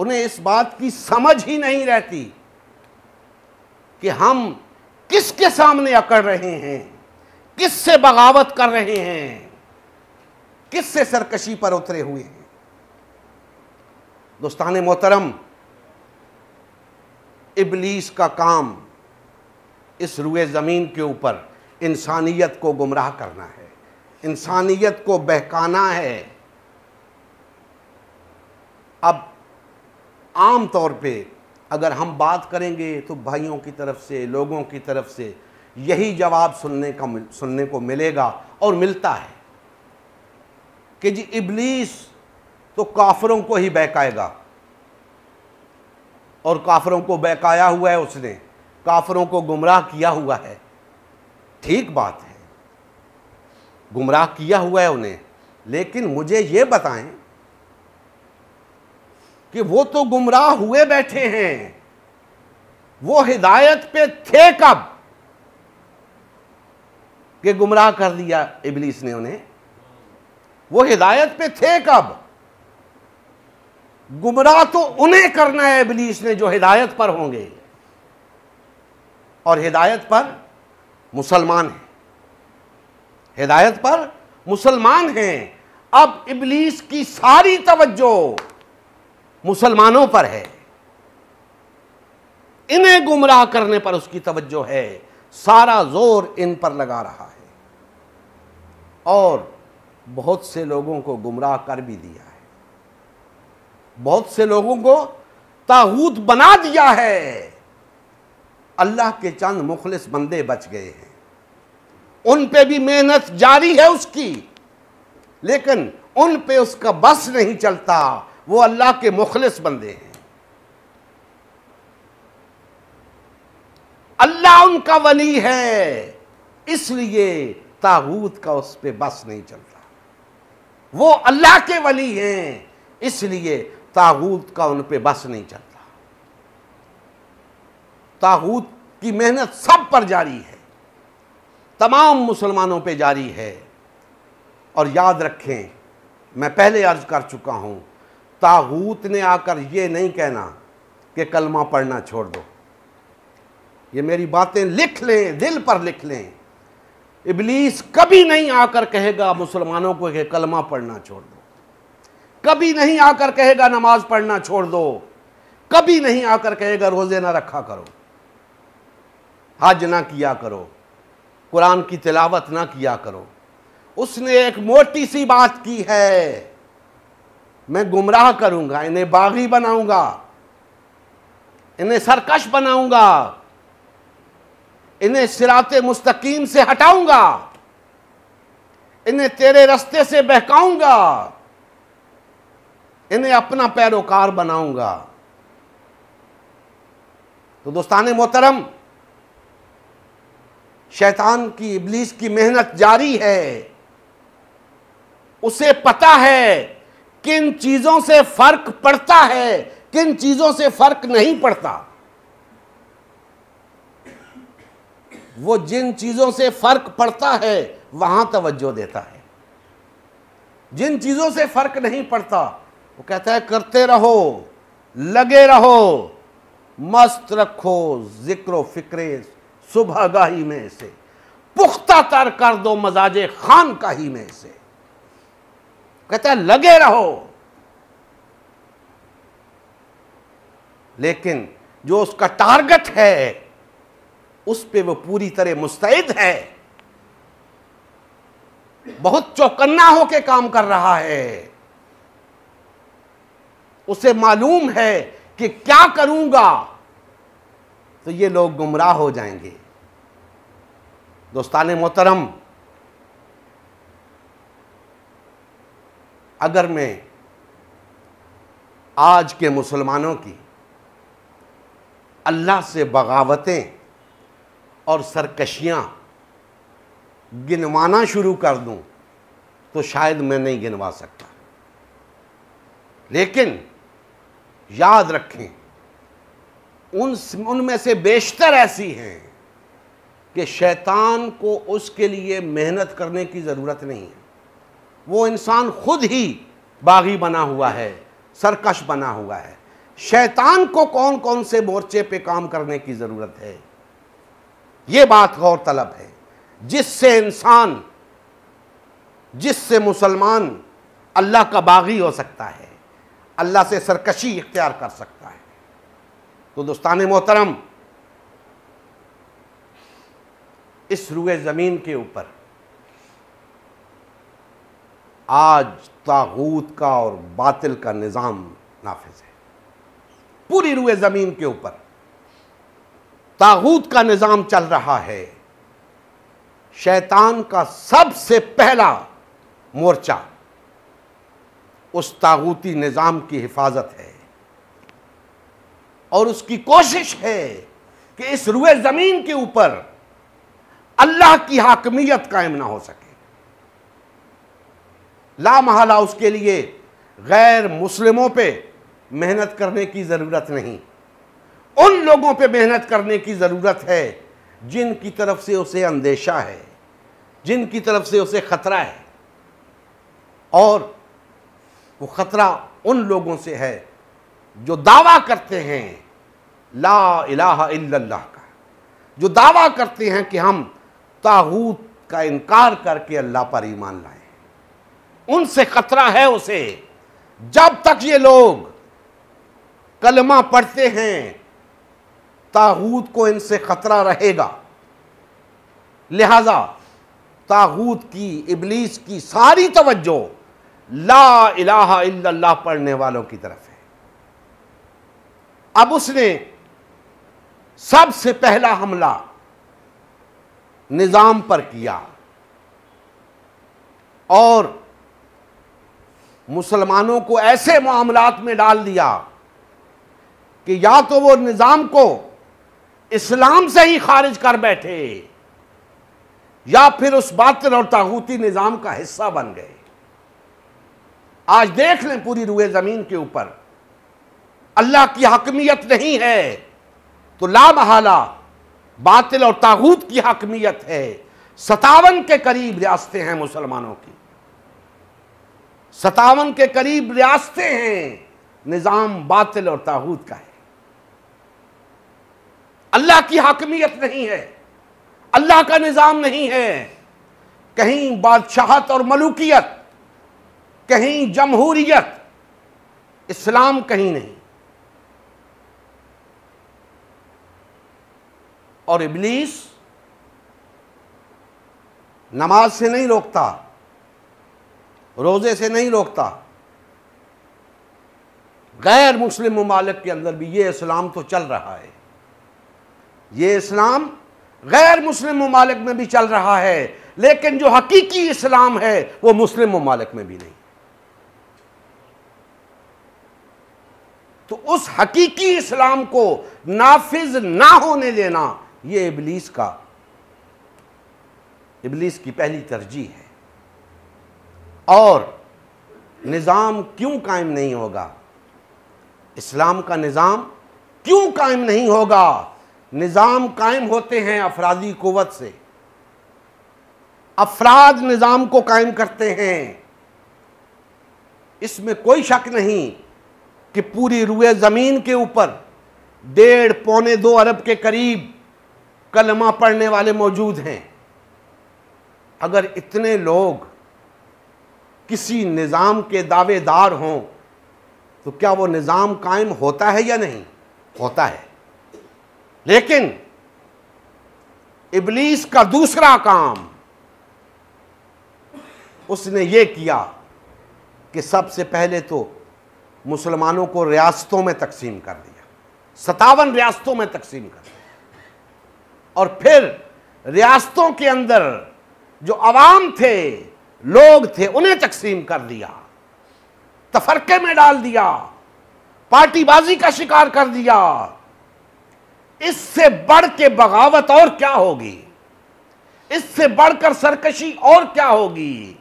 انہیں اس بات کی سمجھ ہی نہیں رہتی کہ ہم کس کے سامنے اکڑ رہے ہیں، کس سے بغاوت کر رہے ہیں، کس سے سرکشی پر اترے ہوئے ہیں۔ دوستان محترم، ابلیس کا کام اس روئے زمین کے اوپر انسانیت کو گمراہ کرنا ہے، انسانیت کو بہکانا ہے۔ اب عام طور پہ اگر ہم بات کریں گے تو بھائیوں کی طرف سے، لوگوں کی طرف سے یہی جواب سننے کو ملے گا اور ملتا ہے کہ جی ابلیس تو کافروں کو ہی بہکائے گا، اور کافروں کو بہکایا ہوا ہے، اس نے کافروں کو گمراہ کیا ہوا ہے۔ ٹھیک بات ہے، گمراہ کیا ہوا ہے انہیں، لیکن مجھے یہ بتائیں کہ وہ تو گمراہ ہوئے بیٹھے ہیں، وہ ہدایت پہ تھے کب کہ گمراہ کر دیا ابلیس نے انہیں؟ وہ ہدایت پہ تھے کب؟ گمراہ تو انہیں کرنا ہے ابلیس نے جو ہدایت پر ہوں گے، اور ہدایت پر مسلمان ہیں، ہدایت پر مسلمان ہیں۔ اب ابلیس کی ساری توجہ مسلمانوں پر ہے، انہیں گمراہ کرنے پر اس کی توجہ ہے، سارا زور ان پر لگا رہا ہے، اور بہت سے لوگوں کو گمراہ کر بھی دیا ہے، بہت سے لوگوں کو طاغوت بنا دیا ہے۔ اللہ کے چند مخلص بندے بچ گئے ہیں، ان پہ بھی محنت جاری ہے اس کی، لیکن ان پہ اس کا بس نہیں چلتا، وہ اللہ کے مخلص بندے ہیں، اللہ ان کا ولی ہے، اس لیے طاغوت کا اس پہ بس نہیں چلتا۔ وہ اللہ کے ولی ہیں، اس لیے طاغوت کا ان پہ بس نہیں چلتا۔ طاغوت کی محنت سب پر جاری ہے، تمام مسلمانوں پہ جاری ہے، اور یاد رکھیں، میں پہلے عرض کر چکا ہوں، طاغوت نے آ کر یہ نہیں کہنا کہ کلمہ پڑھنا چھوڑ دو۔ یہ میری باتیں لکھ لیں، دل پر لکھ لیں، ابلیس کبھی نہیں آ کر کہے گا مسلمانوں کو کہ کلمہ پڑھنا چھوڑ دو، کبھی نہیں آ کر کہے گا نماز پڑھنا چھوڑ دو، کبھی نہیں آ کر کہے گا روزے نہ رکھا کرو، حج نہ کیا کرو، قرآن کی تلاوت نہ کیا کرو۔ اس نے ایک موٹی سی بات کی ہے، میں گمراہ کروں گا، انہیں باغی بناؤں گا، انہیں سرکش بناؤں گا، انہیں صراط مستقیم سے ہٹاؤں گا، انہیں تیرے رستے سے بہکاؤں گا، انہیں اپنا پیروکار بناؤں گا۔ تو دوستان محترم، شیطان کی، ابلیس کی محنت جاری ہے، اسے پتا ہے کن چیزوں سے فرق پڑتا ہے، کن چیزوں سے فرق نہیں پڑتا۔ وہ جن چیزوں سے فرق پڑتا ہے وہاں توجہ دیتا ہے، جن چیزوں سے فرق نہیں پڑتا وہ کہتا ہے کرتے رہو، لگے رہو، مست رکھو ذکر و فکر صبح گاہی میں سے، پختہ تر کر دو مزاج خانقاہی میں سے۔ کہتا ہے لگے رہو، لیکن جو اس کا ٹارگٹ ہے اس پہ وہ پوری طرح مستعد ہے، بہت چوکنا ہو کے کام کر رہا ہے، اسے معلوم ہے کہ کیا کروں گا تو یہ لوگ گمراہ ہو جائیں گے۔ دوستان محترم، اگر میں آج کے مسلمانوں کی اللہ سے بغاوتیں اور سرکشیاں گنوانا شروع کر دوں تو شاید میں نہیں گنوا سکتا، لیکن یاد رکھیں ان میں سے بیشتر ایسی ہیں کہ شیطان کو اس کے لیے محنت کرنے کی ضرورت نہیں ہے، وہ انسان خود ہی باغی بنا ہوا ہے، سرکش بنا ہوا ہے۔ شیطان کو کون کون سے مورچے پہ کام کرنے کی ضرورت ہے، یہ بات غور طلب ہے، جس سے مسلمان اللہ کا باغی ہو سکتا ہے، اللہ سے سرکشی اختیار کر سکتا ہے۔ تو دوستان محترم، اس روئے زمین کے اوپر آج طاغوت کا اور باطل کا نظام نافذ ہے۔ پوری روئے زمین کے اوپر طاغوت کا نظام چل رہا ہے۔ شیطان کا سب سے پہلا مورچہ اس طاغوتی نظام کی حفاظت ہے، اور اس کی کوشش ہے کہ اس روئے زمین کے اوپر اللہ کی حاکمیت قائم نہ ہو سکے۔ لا محالہ اس کے لیے غیر مسلموں پہ محنت کرنے کی ضرورت نہیں، ان لوگوں پہ محنت کرنے کی ضرورت ہے جن کی طرف سے اسے اندیشہ ہے، جن کی طرف سے اسے خطرہ ہے، اور وہ خطرہ ان لوگوں سے ہے جو دعویٰ کرتے ہیں لا الہ الا اللہ کا، جو دعویٰ کرتے ہیں کہ ہم طاغوت کا انکار کر کے اللہ پر ایمان لائیں۔ ان سے خطرہ ہے اسے۔ جب تک یہ لوگ کلمہ پڑھتے ہیں طاغوت کو ان سے خطرہ رہے گا، لہذا طاغوت کی، ابلیس کی ساری توجہ لا الہ الا اللہ پڑھنے والوں کی طرف ہے۔ اب اس نے سب سے پہلا حملہ نظام پر کیا اور مسلمانوں کو ایسے معاملات میں ڈال دیا کہ یا تو وہ نظام کو اسلام سے ہی خارج کر بیٹھے یا پھر اس باطل اور طاغوتی نظام کا حصہ بن گئے۔ آج دیکھ لیں پوری روئے زمین کے اوپر اللہ کی حاکمیت نہیں ہے تو لا محالہ باطل اور طاغوت کی حاکمیت ہے۔ 57 کے قریب ریاستیں ہیں مسلمانوں کی، 57 کے قریب ریاستیں ہیں، نظام باطل اور طاغوت کا ہے۔ اللہ کی حاکمیت نہیں ہے، اللہ کا نظام نہیں ہے، کہیں بادشاہت اور ملوکیت، کہیں جمہوریت، اسلام کہیں نہیں۔ اور ابلیس نماز سے نہیں روکتا، روزے سے نہیں روکتا۔ غیر مسلم ممالک کے اندر بھی یہ اسلام تو چل رہا ہے، یہ اسلام غیر مسلم ممالک میں بھی چل رہا ہے، لیکن جو حقیقی اسلام ہے وہ مسلم ممالک میں بھی نہیں۔ تو اس حقیقی اسلام کو نافذ نہ ہونے دینا یہ ابلیس کی پہلی ترجیح ہے۔ اور نظام کیوں قائم نہیں ہوگا؟ اسلام کا نظام کیوں قائم نہیں ہوگا؟ نظام قائم ہوتے ہیں افرادی قوت سے، افراد نظام کو قائم کرتے ہیں۔ اس میں کوئی شک نہیں کہ پوری روئے زمین کے اوپر 1.5-2 ارب کے قریب کلمہ پڑھنے والے موجود ہیں۔ اگر اتنے لوگ کسی نظام کے دعوے دار ہوں تو کیا وہ نظام قائم ہوتا ہے یا نہیں؟ ہوتا ہے۔ لیکن ابلیس کا دوسرا کام اس نے یہ کیا کہ سب سے پہلے تو مسلمانوں کو ریاستوں میں تقسیم کر دیا، 57 ریاستوں میں تقسیم کر دیا، اور پھر ریاستوں کے اندر جو عوام تھے، لوگ تھے، انہیں تقسیم کر دیا، تفرقے میں ڈال دیا، پارٹی بازی کا شکار کر دیا۔ اس سے بڑھ کے بغاوت اور کیا ہوگی؟ اس سے بڑھ کر سرکشی اور کیا ہوگی؟